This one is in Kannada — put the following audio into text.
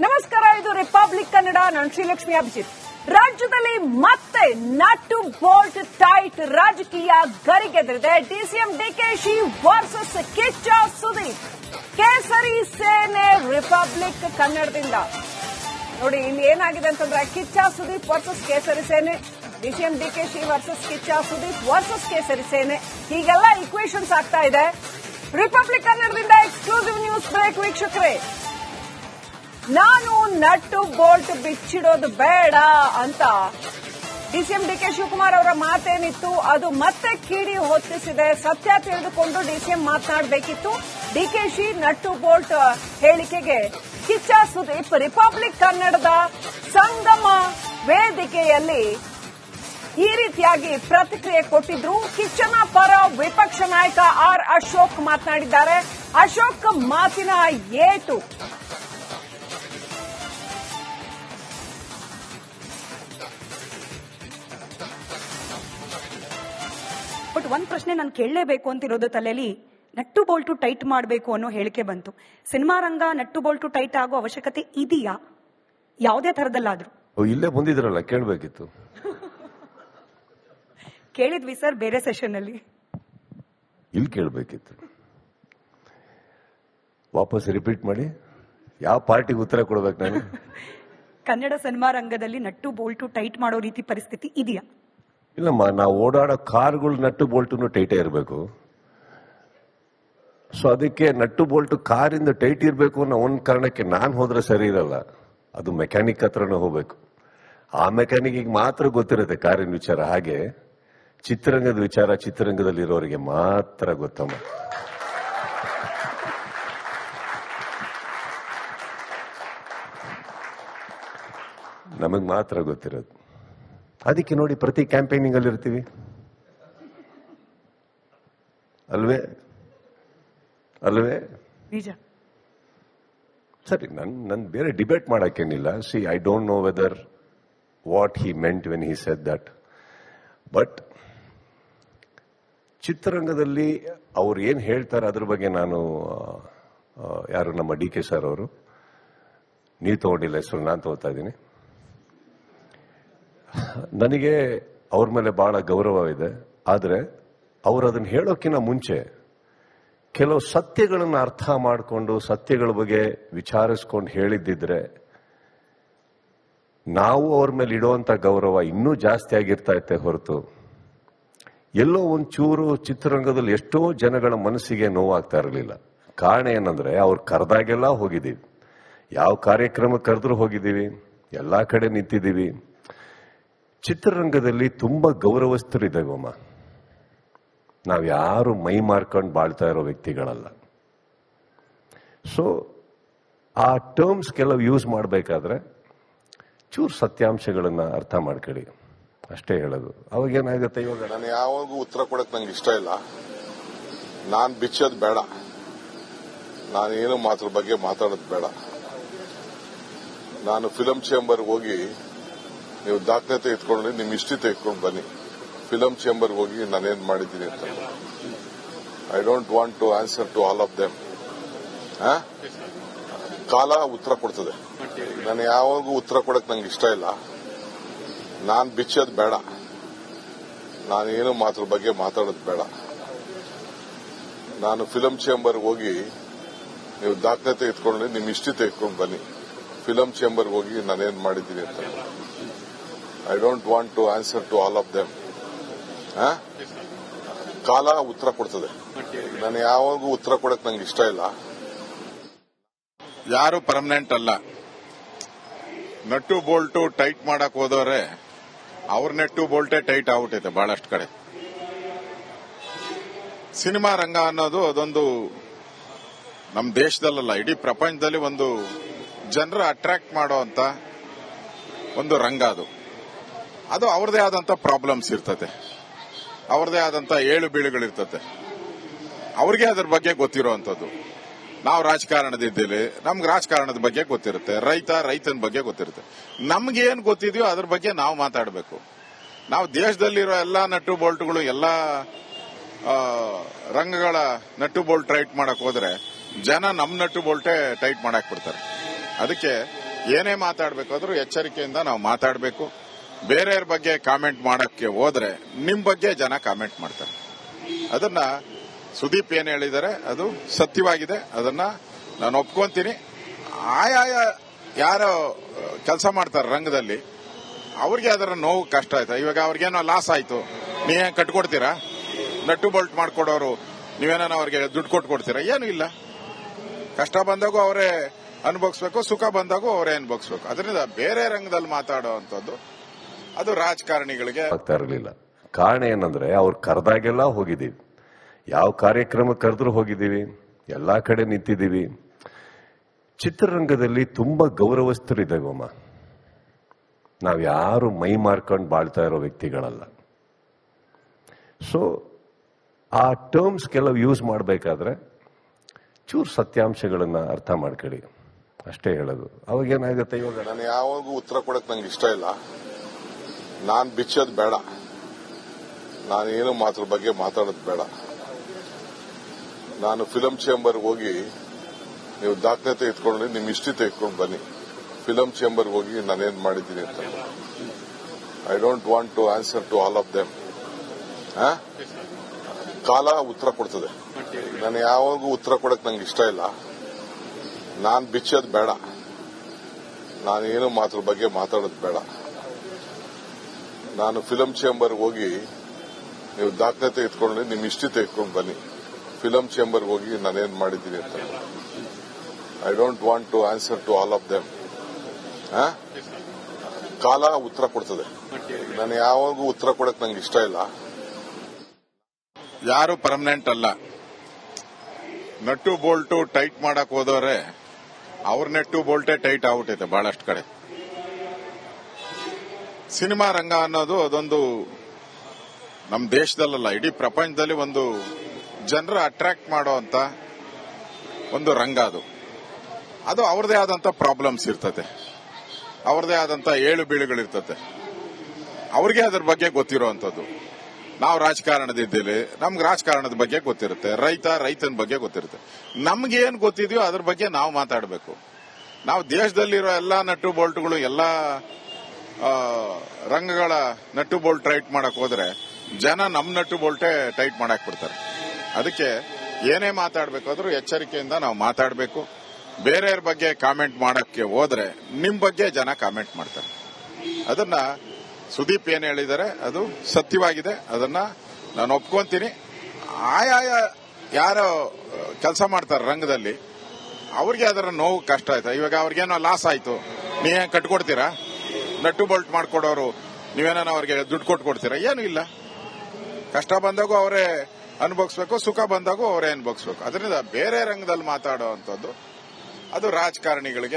ನಮಸ್ಕಾರ, ಇದು ರಿಪಬ್ಲಿಕ್ ಕನ್ನಡ. ನಾನು ಶ್ರೀಲಕ್ಷ್ಮಿ ಅಭಿಜಿತ್. ರಾಜ್ಯದಲ್ಲಿ ಮತ್ತೆ ನಟ್ಟು ಬೋಲ್ಟ್ ಟೈಟ್ ರಾಜಕೀಯ ಗರಿಗೆದರಿದೆ. DCM DKShi versus Kichcha Sudeep. ಕೇಸರಿ ಸೇನೆ ರಿಪಬ್ಲಿಕ್ ಕನ್ನಡದಿಂದ ನೋಡಿ ಇಲ್ಲಿ ಏನಾಗಿದೆ ಅಂತಂದ್ರೆ ಕಿಚ್ಚ ಸುದೀಪ್ ವರ್ಸಸ್ ಕೇಸರಿ ಸೇನೆ, DCM DKShi versus Kichcha Sudeep versus ಕೇಸರಿ ಸೇನೆ, ಹೀಗೆಲ್ಲ ಇಕ್ವೇಷನ್ಸ್ ಆಗ್ತಾ ಇದೆ. ರಿಪಬ್ಲಿಕ್ ಕನ್ನಡದಿಂದ ಎಕ್ಸ್ಕ್ಲೂಸಿವ್ ನ್ಯೂಸ್ ಬ್ರೇಕ್. ವೀಕ್ಷಕರೇ, ನಾನು ನಟ್ಟು ಬೋಲ್ಟ್ ಬಿಚ್ಚಿಡೋದು ಬೇಡ ಅಂತ ಡಿಸಿಎಂ ಡಿಕೆ ಶಿವಕುಮಾರ್ ಅವರ ಮಾತೇನಿತ್ತು ಅದು ಮತ್ತೆ ಕಿಡಿ ಹೊತ್ತಿಸಿದೆ. ಸತ್ಯ ತಿಳಿದುಕೊಂಡು ಡಿಸಿಎಂ ಮಾತನಾಡಬೇಕಿತ್ತು. ಡಿಕೆಶಿ ನಟ್ಟು ಬೋಲ್ಟ್ ಹೇಳಿಕೆಗೆ ಕಿಚ್ಚ ಸುದೀಪ್ ರಿಪಬ್ಲಿಕ್ ಕನ್ನಡದ ಸಂಗಮ ವೇದಿಕೆಯಲ್ಲಿ ಈ ರೀತಿಯಾಗಿ ಪ್ರತಿಕ್ರಿಯೆ ಕೊಟ್ಟಿದ್ರು. ಕಿಚ್ಚನ ಪರ ವಿಪಕ್ಷ ನಾಯಕ ಆರ್ ಅಶೋಕ್ ಮಾತನಾಡಿದ್ದಾರೆ. ಅಶೋಕ್ ಮಾತಿನ ಏಟು ಬಟ್ ಒಂದ್ ಪ್ರಶ್ನೆ ನಾನು ಕೇಳಲೇಬೇಕು ಅಂತಿರೋದು ತಲೆಯಲ್ಲಿ. ನಟ್ಟು ಬೋಲ್ಟು ಟೈಟ್ ಮಾಡಬೇಕು ಅನ್ನೋ ಹೇಳಿಕೆ ಬಂತು. ಸಿನಿಮಾ ರಂಗ ನಟ್ಟು ಬೋಲ್ಟು ಟೈಟ್ ಆಗೋ ಅವಶ್ಯಕತೆ ಇದೆಯಾ? ಯಾವುದೇ ತರದಲ್ಲಾದ್ರೂ ಇಲ್ಲೇ ಬಂದಿದ್ರಲ್ಲ, ಕೇಳಬೇಕಿತ್ತು. ಕೇಳಿದ್ವಿ ಸರ್, ಬೇರೆ ಸೆಷನ್ ಅಲ್ಲಿ. ಇಲ್ಲಿ ಕೇಳಬೇಕಿತ್ತು. ವಾಪಸ್ ರಿಪೀಟ್ ಮಾಡಿ. ಯಾವ ಪಾರ್ಟಿಗೆ ಉತ್ತರ ಕೊಡ್ಬೇಕು ನಾನು? ಕನ್ನಡ ಸಿನಿಮಾ ರಂಗದಲ್ಲಿ ನಟ್ಟು ಬೋಲ್ಟು ಟೈಟ್ ಮಾಡೋ ರೀತಿ ಪರಿಸ್ಥಿತಿ ಇದೆಯಾ? ಇಲ್ಲಮ್ಮ, ನಾವು ಓಡಾಡೋ ಕಾರ್ಗಳು ನಟ್ಟು ಬೋಲ್ಟು ಟೈಟೇ ಇರಬೇಕು. ಸೊ ಅದಕ್ಕೆ ನಟ್ಟು ಬೋಲ್ಟು ಕಾರಿಂದ ಟೈಟ್ ಇರಬೇಕು ಅನ್ನೋ ಒಂದು ಕಾರಣಕ್ಕೆ ನಾನು ಹೋದ್ರೆ ಸರಿ ಇರಲ್ಲ. ಅದು ಮೆಕ್ಯಾನಿಕ್ ಹತ್ರನೇ ಹೋಗ್ಬೇಕು. ಆ ಮೆಕ್ಯಾನಿಕ್ಗೆ ಮಾತ್ರ ಗೊತ್ತಿರುತ್ತೆ ಕಾರಿನ ವಿಚಾರ. ಹಾಗೆ ಚಿತ್ರರಂಗದ ವಿಚಾರ ಚಿತ್ರರಂಗದಲ್ಲಿರೋರಿಗೆ ಮಾತ್ರ ಗೊತ್ತಮ್ಮ. ನಮಗ್ ಮಾತ್ರ ಗೊತ್ತಿರೋದು. ಅದಕ್ಕೆ ನೋಡಿ ಪ್ರತಿ ಕ್ಯಾಂಪೇನಿಂಗ್ ಅಲ್ಲಿ ಇರ್ತೀವಿ ಅಲ್ವೇ ಅಲ್ವೇ ನಿಜ. ಸರಿ, ನನ್ ಬೇರೆ ಡಿಬೇಟ್ ಮಾಡಕ್ಕೇನಿಲ್ಲ. See, I don't know whether what he meant when he said that. But ಚಿತ್ರರಂಗದಲ್ಲಿ ಅವ್ರು ಏನ್ ಹೇಳ್ತಾರೆ ಅದ್ರ ಬಗ್ಗೆ ನಾನು ಯಾರು ನಮ್ಮ ಡಿ ಕೆ ಸರ್ ಅವರು, ನೀವು ತಗೊಂಡಿಲ್ಲ ಹೆಸರು, ನಾನು ತಗೋತಾ ಇದ್ದೀನಿ. ನನಗೆ ಅವ್ರ ಮೇಲೆ ಬಹಳ ಗೌರವ ಇದೆ. ಆದರೆ ಅವರು ಅದನ್ನು ಹೇಳೋಕ್ಕಿಂತ ಮುಂಚೆ ಕೆಲವು ಸತ್ಯಗಳನ್ನು ಅರ್ಥ ಮಾಡಿಕೊಂಡು ಸತ್ಯಗಳ ಬಗ್ಗೆ ವಿಚಾರಿಸ್ಕೊಂಡು ಹೇಳಿದ್ದಿದ್ರೆ ನಾವು ಅವ್ರ ಮೇಲೆ ಇಡುವಂತ ಗೌರವ ಇನ್ನೂ ಜಾಸ್ತಿ ಆಗಿರ್ತಾ ಇತ್ತೆ ಹೊರತು ಎಲ್ಲೋ ಒಂಚೂರು ಚಿತ್ರರಂಗದಲ್ಲಿ ಎಷ್ಟೋ ಜನಗಳ ಮನಸ್ಸಿಗೆ ನೋವಾಗ್ತಾ ಇರಲಿಲ್ಲ. ಕಾರಣ ಏನಂದ್ರೆ ಅವ್ರು ಕರೆದಾಗೆಲ್ಲ ಹೋಗಿದ್ದೀವಿ, ಯಾವ ಕಾರ್ಯಕ್ರಮ ಕರೆದ್ರೂ ಹೋಗಿದ್ದೀವಿ, ಎಲ್ಲಾ ಕಡೆ ನಿಂತಿದ್ದೀವಿ. ಚಿತ್ರರಂಗದಲ್ಲಿ ತುಂಬಾ ಗೌರವಸ್ಥರಿದ್ದೇವಮ್ಮ. ನಾವು ಯಾರು ಮೈ ಮಾರ್ಕೊಂಡು ಬಾಳ್ತಾ ಇರೋ ವ್ಯಕ್ತಿಗಳಲ್ಲ. ಸೊ ಆ ಟರ್ಮ್ಸ್ ಕೆಲವು ಯೂಸ್ ಮಾಡಬೇಕಾದ್ರೆ ಚೂರು ಸತ್ಯಾಂಶಗಳನ್ನ ಅರ್ಥ ಮಾಡ್ಕೊಳ್ಳಿ, ಅಷ್ಟೇ ಹೇಳೋದು. ಅವಾಗ ಏನಾಗುತ್ತೆ, ಇವಾಗ ನಾನು ಯಾವಾಗೂ ಉತ್ತರ ಕೊಡಕ್ ನಂಗೆ ಇಷ್ಟ ಇಲ್ಲ. ನಾನ್ ಬಿಚ್ಚೋದು ಬೇಡ, ನಾನೇನು ಮಾತ್ರ ಬಗ್ಗೆ ಮಾತಾಡೋದು ಬೇಡ. ನಾನು ಫಿಲಂ ಚೇಂಬರ್ ಹೋಗಿ, ನೀವು ದಾಖಲೆ ಎತ್ಕೊಂಡು ನಿಮ್ ಹಿಸ್ಟ್ರಿ ತೆಗೆದುಕೊಂಡು ಬನ್ನಿ. ಫಿಲಂ ಚೇಂಬರ್ ಹೋಗಿ ನಾನೇನ್ ಮಾಡಿದ್ದೀನಿ ಅಂತ. I don't want to answer to all of them. ಕಾಲ ಉತ್ತರ ಕೊಡ್ತದೆ. ನಾನು ಯಾವಾಗೂ ಉತ್ತರ ಕೊಡಕ್ ನಂಗೆ ಇಷ್ಟ ಇಲ್ಲ. ನಾನ್ ಬಿಚ್ಚೋದು ಬೇಡ, ನಾನೇನು ಮಾತ್ರ ಬಗ್ಗೆ ಮಾತಾಡೋದು ಬೇಡ. ನಾನು ಫಿಲಂ ಚೇಂಬರ್ ಹೋಗಿ, ನೀವು ದಾಖಲೆ ತೆಗೆದುಕೊಂಡು ನಿಮ್ ಹಿಸ್ಟ್ರಿ ತೆಗೆದುಕೊಂಡು ಬನ್ನಿ. ಫಿಲಂ ಚೇಂಬರ್ ಹೋಗಿ ನಾನೇನ್ ಮಾಡಿದ್ದೀನಿ ಅಂತ. I don't want to answer to all of them. ಕಾಲ ಉತ್ತರ ಕೊಡ್ತದೆ. ನಾನು ಯಾವಾಗೂ ಉತ್ತರ ಕೊಡಕ್ ನಂಗೆ ಇಷ್ಟ ಇಲ್ಲ. ಯಾರು ಪರ್ಮನೆಂಟ್ ಅಲ್ಲ. ನಟ್ಟು ಬೋಲ್ಟು ಟೈಟ್ ಮಾಡಕ್ ಹೋದವ್ರೆ ಅವ್ರ ನಟ್ಟು ಬೋಲ್ಟೇ ಟೈಟ್ ಆಗ್ಬಿಟ್ಟೈತೆ ಬಹಳಷ್ಟು ಕಡೆ. ಸಿನಿಮಾ ರಂಗ ಅನ್ನೋದು ಅದೊಂದು ನಮ್ಮ ದೇಶದಲ್ಲ, ಇಡೀ ಪ್ರಪಂಚದಲ್ಲಿ ಒಂದು ಜನರ ಅಟ್ರಾಕ್ಟ್ ಮಾಡುವಂತ ಒಂದು ರಂಗ. ಅದು ಅವ್ರದೇ ಆದಂತ ಪ್ರಾಬ್ಲಮ್ಸ್ ಇರ್ತದೆ, ಅವ್ರದೇ ಆದಂತ ಏಳು ಬೀಳುಗಳಿರ್ತದೆ. ಅವ್ರಿಗೆ ಅದ್ರ ಬಗ್ಗೆ ಗೊತ್ತಿರುವಂತದ್ದು. ನಾವು ರಾಜಕಾರಣದಿದ್ದೇವೆ, ನಮ್ಗೆ ರಾಜಕಾರಣದ ಬಗ್ಗೆ ಗೊತ್ತಿರುತ್ತೆ, ರೈತನ ಬಗ್ಗೆ ಗೊತ್ತಿರುತ್ತೆ. ನಮ್ಗೆ ಏನ್ ಗೊತ್ತಿದೆಯೋ ಅದ್ರ ಬಗ್ಗೆ ನಾವು ಮಾತಾಡಬೇಕು. ನಾವು ದೇಶದಲ್ಲಿರೋ ಎಲ್ಲಾ ನಟ್ಟು ಬೋಲ್ಟ್ಗಳು, ಎಲ್ಲಾ ರಂಗಗಳ ನಟ್ಟು ಬೋಲ್ಟ್ ಟೈಟ್ ಮಾಡಕ್ ಹೋದ್ರೆ ಜನ ನಮ್ ನಟ್ಟು ಬೋಲ್ಟೇ ಟೈಟ್ ಮಾಡಕ್ ಬಿಡ್ತಾರೆ. ಅದಕ್ಕೆ ಏನೇ ಮಾತಾಡಬೇಕಾದ್ರೂ ಎಚ್ಚರಿಕೆಯಿಂದ ನಾವು ಮಾತಾಡಬೇಕು. ಬೇರೆಯವ್ರ ಬಗ್ಗೆ ಕಾಮೆಂಟ್ ಮಾಡಕ್ಕೆ ಹೋದ್ರೆ ನಿಮ್ ಬಗ್ಗೆ ಜನ ಕಾಮೆಂಟ್ ಮಾಡ್ತಾರೆ. ಅದನ್ನ ಸುದೀಪ್ ಏನ್ ಹೇಳಿದ್ದಾರೆ ಅದು ಸತ್ಯವಾಗಿದೆ, ಅದನ್ನ ನಾನು ಒಪ್ಕೊಂತೀನಿ. ಆಯಾಯ ಯಾರೋ ಕೆಲಸ ಮಾಡ್ತಾರೆ ರಂಗದಲ್ಲಿ, ಅವ್ರಿಗೆ ಅದರ ನೋವು ಕಷ್ಟ ಆಯ್ತು. ಇವಾಗ ಅವ್ರಿಗೇನೋ ಲಾಸ್ ಆಯ್ತು, ನೀವೇ ಕಟ್ಕೊಡ್ತೀರಾ? ನಟ್ಟು ಬೋಲ್ಟ್ ಮಾಡ್ಕೊಡೋರು ನೀವೇನೋ ಅವ್ರಿಗೆ ದುಡ್ಡು ಕೊಟ್ಕೊಡ್ತೀರಾ? ಏನು ಇಲ್ಲ. ಕಷ್ಟ ಬಂದಾಗೂ ಅವರೇ ಅನುಭವಿಸ್ಬೇಕು, ಸುಖ ಬಂದಾಗೂ ಅವರೇ ಅನುಭವಿಸ್ಬೇಕು. ಅದರಿಂದ ಬೇರೆ ರಂಗದಲ್ಲಿ ಮಾತಾಡುವಂಥದ್ದು ಅದು ರಾಜಕಾರಣಿಗಳಿಗೆ ಆಗ್ತಾ ಇರಲಿಲ್ಲ. ಕಾರಣ ಏನಂದ್ರೆ ಅವ್ರು ಕರೆದಾಗೆಲ್ಲ ಹೋಗಿದ್ದೀವಿ, ಯಾವ ಕಾರ್ಯಕ್ರಮ ಕರೆದ್ರೂ ಹೋಗಿದ್ದೀವಿ, ಎಲ್ಲಾ ಕಡೆ ನಿಂತಿದ್ದೀವಿ. ಚಿತ್ರರಂಗದಲ್ಲಿ ತುಂಬಾ ಗೌರವಸ್ಥರಿದ್ದಾಗಮ್ಮ, ನಾವ್ ಯಾರು ಮೈ ಮಾರ್ಕೊಂಡು ಬಾಳ್ತಾ ಇರೋ ವ್ಯಕ್ತಿಗಳಲ್ಲ. ಸೊ ಆ ಟರ್ಮ್ಸ್ ಕೆಲವು ಯೂಸ್ ಮಾಡಬೇಕಾದ್ರೆ ಚೂರು ಸತ್ಯಾಂಶಗಳನ್ನ ಅರ್ಥ ಮಾಡ್ಕೊಳ್ಳಿ, ಅಷ್ಟೇ ಹೇಳೋದು. ಅವಾಗ ಏನಾಗುತ್ತೆ, ಇವಾಗ ನಾನು ಯಾವಾಗೂ ಉತ್ತರ ಕೊಡಕ್ ನಂಗೆ ಇಷ್ಟ ಇಲ್ಲ. ನಾನ್ ಬಿಚ್ಚೋದು ಬೇಡ, ನಾನೇನು ಮಾತ್ರ ಬಗ್ಗೆ ಮಾತಾಡೋದು ಬೇಡ. ನಾನು ಫಿಲಂ ಚೇಂಬರ್ ಹೋಗಿ, ನೀವು ದಾಖಲೆ ಇಟ್ಕೊಂಡು ನಿಮ್ ಹಿಸ್ಟ್ರಿ ತೆಗೆದುಕೊಂಡು ಬನ್ನಿ. ಫಿಲಂ ಚೇಂಬರ್ ಹೋಗಿ ನಾನೇನ್ ಮಾಡಿದ್ದೀನಿ ಅಂತ. I don't want to answer to all of them. ಕಾಲ ಉತ್ತರ ಕೊಡ್ತದೆ. ನಾನು ಯಾವಾಗೂ ಉತ್ತರ ಕೊಡಕ್ ನಂಗೆ ಇಷ್ಟ ಇಲ್ಲ. ನಾನ್ ಬಿಚ್ಚೋದು ಬೇಡ, ನಾನೇನು ಮಾತ್ರ ಬಗ್ಗೆ ಮಾತಾಡೋದು ಬೇಡ. ನಾನು ಫಿಲಂ ಚೇಂಬರ್ ಹೋಗಿ, ನೀವು ದಾಖಲೆ ಇಟ್ಕೊಂಡು ನಿಮ್ ಹಿಸ್ಟ್ರಿ ತೆಗೆದುಕೊಂಡು ಬನ್ನಿ. ಫಿಲಂ ಚೇಂಬರ್ ಹೋಗಿ ನಾನೇನ್ ಮಾಡಿದ್ದೀನಿ ಅಂತ. I don't want to answer to all of them. ಕಾಲ ಉತ್ತರ ಕೊಡ್ತದೆ. ನಾನು ಯಾವಾಗೂ ಉತ್ತರ ಕೊಡಕ್ ನಂಗೆ ಇಷ್ಟ ಇಲ್ಲ. ಯಾರು ಪರ್ಮನೆಂಟ್ ಅಲ್ಲ. ನಟ್ಟು ಬೋಲ್ಟು ಟೈಟ್ ಮಾಡಕ್ ಹೋದವ್ರೆ ಅವ್ರ ನೆಟ್ಟು ಬೋಲ್ಟೇ ಟೈಟ್ ಆಗ್ಬಿಟ್ಟೈತೆ ಬಹಳಷ್ಟು ಕಡೆ. ಸಿನಿಮಾ ರಂಗ ಅನ್ನೋದು ಅದೊಂದು ನಮ್ಮ ದೇಶದಲ್ಲ, ಇಡೀ ಪ್ರಪಂಚದಲ್ಲಿ ಒಂದು ಜನರ ಅಟ್ರಾಕ್ಟ್ ಮಾಡುವಂತ ಒಂದು ರಂಗ ಅದು. ಅದು ಅವ್ರದೇ ಆದಂತ ಪ್ರಾಬ್ಲಮ್ಸ್ ಇರ್ತದೆ, ಅವ್ರದೇ ಆದಂತ ಏಳು ಬೀಳುಗಳಿರ್ತದೆ. ಅವ್ರಿಗೆ ಅದ್ರ ಬಗ್ಗೆ ಗೊತ್ತಿರುವಂತದ್ದು. ನಾವು ರಾಜಕಾರಣದಿದ್ದೇವೆ, ನಮ್ಗೆ ರಾಜಕಾರಣದ ಬಗ್ಗೆ ಗೊತ್ತಿರುತ್ತೆ, ರೈತನ ಬಗ್ಗೆ ಗೊತ್ತಿರುತ್ತೆ. ನಮ್ಗೆ ಏನ್ ಗೊತ್ತಿದೆಯೋ ಅದ್ರ ಬಗ್ಗೆ ನಾವು ಮಾತಾಡಬೇಕು. ನಾವು ದೇಶದಲ್ಲಿರೋ ಎಲ್ಲಾ ನಟ್ಟು ಬೋಲ್ಟ್ಗಳು, ಎಲ್ಲಾ ರಂಗಗಳ ನಟ್ಟು ಬೋಲ್ಟ್ ಟೈಟ್ ಮಾಡಕ್ ಹೋದ್ರೆ ಜನ ನಮ್ ನಟ್ಟು ಬೋಲ್ಟೇ ಟೈಟ್ ಮಾಡಕ್ ಬಿಡ್ತಾರೆ. ಅದಕ್ಕೆ ಏನೇ ಮಾತಾಡಬೇಕಾದ್ರೂ ಎಚ್ಚರಿಕೆಯಿಂದ ನಾವು ಮಾತಾಡಬೇಕು. ಬೇರೆಯವ್ರ ಬಗ್ಗೆ ಕಾಮೆಂಟ್ ಮಾಡಕ್ಕೆ ಹೋದ್ರೆ ನಿಮ್ ಬಗ್ಗೆ ಜನ ಕಾಮೆಂಟ್ ಮಾಡ್ತಾರೆ. ಅದನ್ನ ಸುದೀಪ್ ಏನ್ ಹೇಳಿದ್ದಾರೆ ಅದು ಸತ್ಯವಾಗಿದೆ, ಅದನ್ನ ನಾನು ಒಪ್ಕೊಂತೀನಿ. ಆಯಾಯ ಯಾರೋ ಕೆಲಸ ಮಾಡ್ತಾರೆ ರಂಗದಲ್ಲಿ, ಅವ್ರಿಗೆ ಅದರ ನೋವು ಕಷ್ಟ ಆಯ್ತು. ಇವಾಗ ಅವ್ರಿಗೇನೋ ಲಾಸ್ ಆಯ್ತು, ನೀವೇ ಕಟ್ಕೊಡ್ತೀರಾ? ನಟ್ಟು ಬೋಲ್ಟ್ ಮಾಡ್ಕೊಡೋರು ನೀವೇನೋ ಅವ್ರಿಗೆ ದುಡ್ಡು ಕೊಟ್ಕೊಡ್ತೀರಾ? ಏನು ಇಲ್ಲ. ಕಷ್ಟ ಬಂದಾಗೂ ಅವರೇ ಅನುಭವಿಸ್ಬೇಕು, ಸುಖ ಬಂದಾಗೂ ಅವರೇ ಅನುಭವಿಸ್ಬೇಕು. ಅದರಿಂದ ಬೇರೆ ರಂಗದಲ್ಲಿ ಮಾತಾಡುವಂಥದ್ದು ಅದು ರಾಜಕಾರಣಿಗಳಿಗೆ